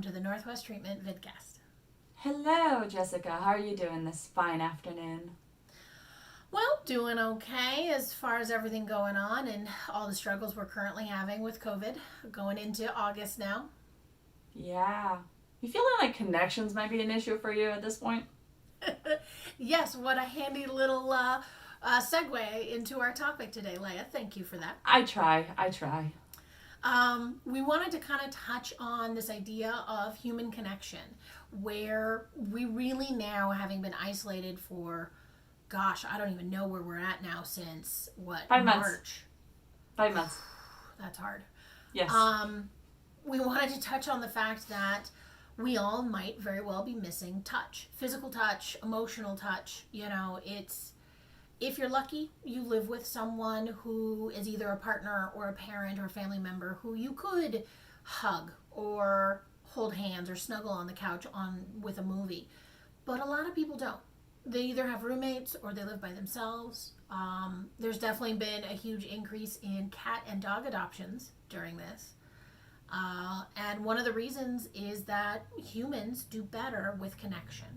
welcome to the Northwest Treatment Vidcast. Hello, Jessica. How are you doing this fine afternoon? Well, doing okay as far as everything going on and all the struggles we're currently having with COVID going into August now. Yeah. You feeling like connections might be an issue for you at this point? Yes, what a handy little segue into our topic today, Léa. Thank you for that. I try. We wanted to kind of touch on this idea of human connection, where we really now, having been isolated for, gosh, I don't even know where we're at now since, what, 5 months. March? 5 months. That's hard. Yes. We wanted to touch on the fact that we all might very well be missing touch, physical touch, emotional touch. You know, if you're lucky, you live with someone who is either a partner or a parent or a family member who you could hug or hold hands or snuggle on the couch with a movie. But a lot of people don't. They either have roommates or they live by themselves. There's definitely been a huge increase in cat and dog adoptions during this. And one of the reasons is that humans do better with connection.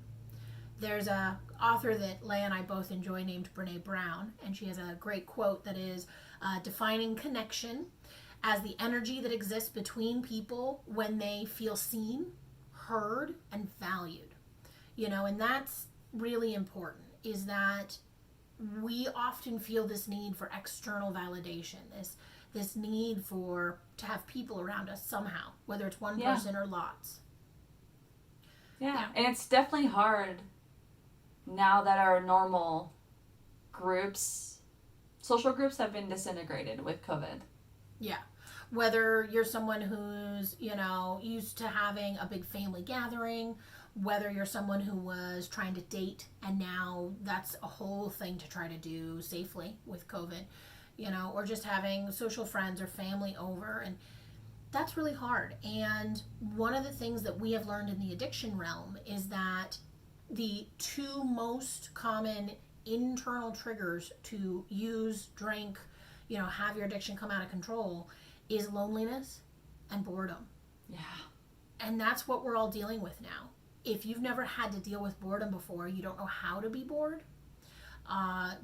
There's a author that Léa and I both enjoy named Brené Brown, and she has a great quote that is defining connection as the energy that exists between people when they feel seen, heard, and valued. You know, and that's really important, is that we often feel this need for external validation, this need to have people around us somehow, whether it's one person or lots. Yeah, and it's definitely hard now that our normal social groups have been disintegrated with COVID. Yeah. Whether you're someone who's, used to having a big family gathering, whether you're someone who was trying to date and now that's a whole thing to try to do safely with COVID, or just having social friends or family over, and that's really hard. And one of the things that we have learned in the addiction realm is that the two most common internal triggers to use, drink, have your addiction come out of control is loneliness and boredom. Yeah. And that's what we're all dealing with now. If you've never had to deal with boredom before, you don't know how to be bored.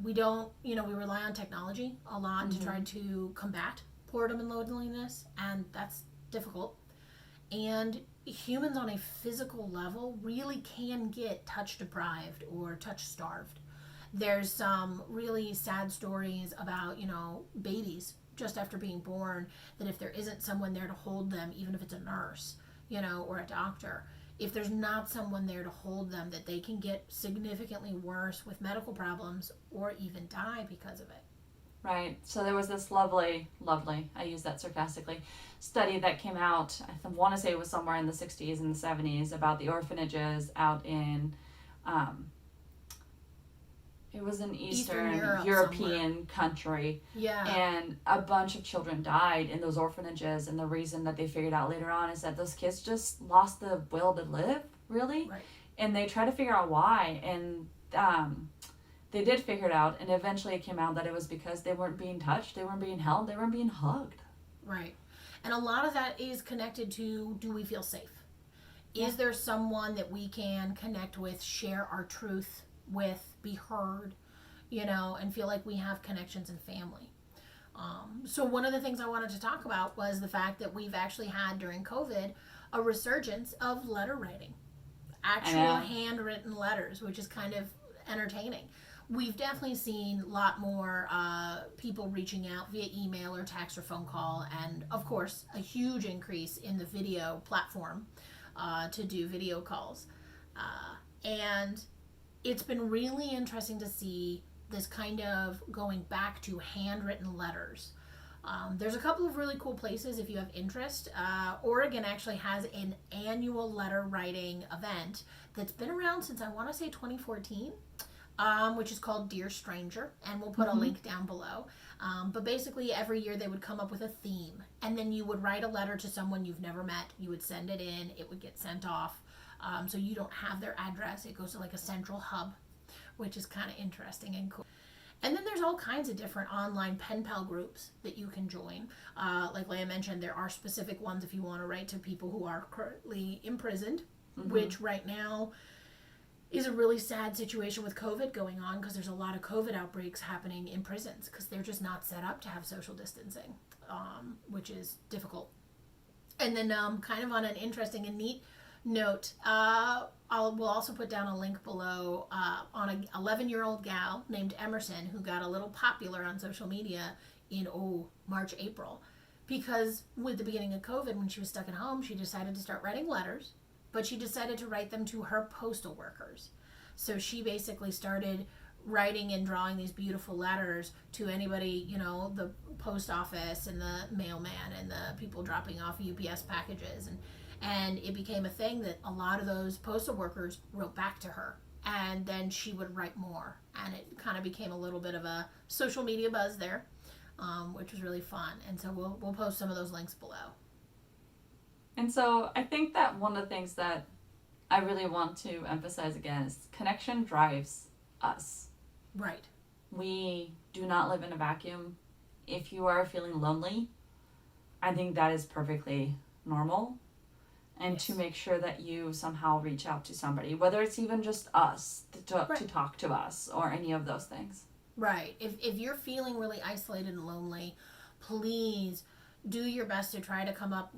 We rely on technology a lot to try to combat boredom and loneliness, and that's difficult. And humans on a physical level really can get touch deprived or touch starved. There's some really sad stories about, babies just after being born, that if there isn't someone there to hold them, even if it's a nurse, or a doctor, if there's not someone there to hold them, that they can get significantly worse with medical problems or even die because of it. Right. So there was this lovely, I use that sarcastically, study that came out, I want to say it was somewhere in the 60s and the 70s, about the orphanages out in, it was an Eastern European country. Yeah. And a bunch of children died in those orphanages, and the reason that they figured out later on is that those kids just lost the will to live, really. Right. And they tried to figure out why, and they did figure it out, and eventually it came out that it was because they weren't being touched, they weren't being held, they weren't being hugged. Right. And a lot of that is connected to, do we feel safe? Is there someone that we can connect with, share our truth with, be heard, and feel like we have connections and family? So one of the things I wanted to talk about was the fact that we've actually had during COVID a resurgence of letter writing. Actual handwritten letters, which is kind of entertaining. We've definitely seen a lot more people reaching out via email or text or phone call, and of course a huge increase in the video platform to do video calls. And it's been really interesting to see this kind of going back to handwritten letters. There's a couple of really cool places if you have interest. Oregon actually has an annual letter writing event that's been around since I want to say 2014. Which is called Dear Stranger, and we'll put a link down below. But basically every year they would come up with a theme, and then you would write a letter to someone you've never met. You would send it in, it would get sent off. So you don't have their address. It goes to like a central hub, which is kind of interesting and cool. And then there's all kinds of different online pen pal groups that you can join. Like Leah mentioned, there are specific ones if you want to write to people who are currently imprisoned, which right now is a really sad situation with COVID going on, because there's a lot of COVID outbreaks happening in prisons because they're just not set up to have social distancing, which is difficult. And then, kind of on an interesting and neat note, we'll also put down a link below on an 11-year-old gal named Emerson who got a little popular on social media in March, April, because with the beginning of COVID, when she was stuck at home, she decided to start writing letters, but she decided to write them to her postal workers. So she basically started writing and drawing these beautiful letters to anybody, the post office and the mailman and the people dropping off UPS packages, and it became a thing that a lot of those postal workers wrote back to her, and then she would write more, and it kind of became a little bit of a social media buzz there, which was really fun. And so we'll post some of those links below. And so I think that one of the things that I really want to emphasize again is connection drives us. Right. We do not live in a vacuum. If you are feeling lonely, I think that is perfectly normal. And to make sure that you somehow reach out to somebody, whether it's even just us to talk to us or any of those things. Right. If you're feeling really isolated and lonely, please do your best to try to come up,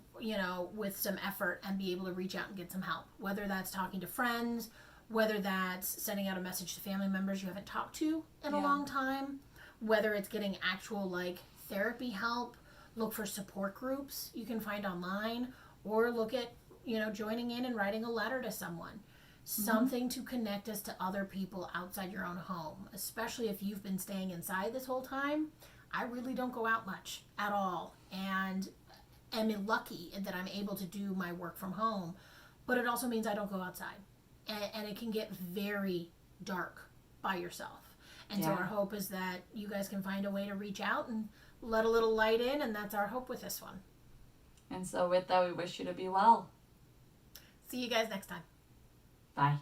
with some effort and be able to reach out and get some help. Whether that's talking to friends, whether that's sending out a message to family members you haven't talked to in a long time, whether it's getting actual therapy help, look for support groups you can find online, or look at, joining in and writing a letter to someone. Something to connect us to other people outside your own home, especially if you've been staying inside this whole time. I really don't go out much at all, and am lucky that I'm able to do my work from home, but it also means I don't go outside, and it can get very dark by yourself. And so our hope is that you guys can find a way to reach out and let a little light in, and that's our hope with this one. And so with that, we wish you to be well. See you guys next time. Bye.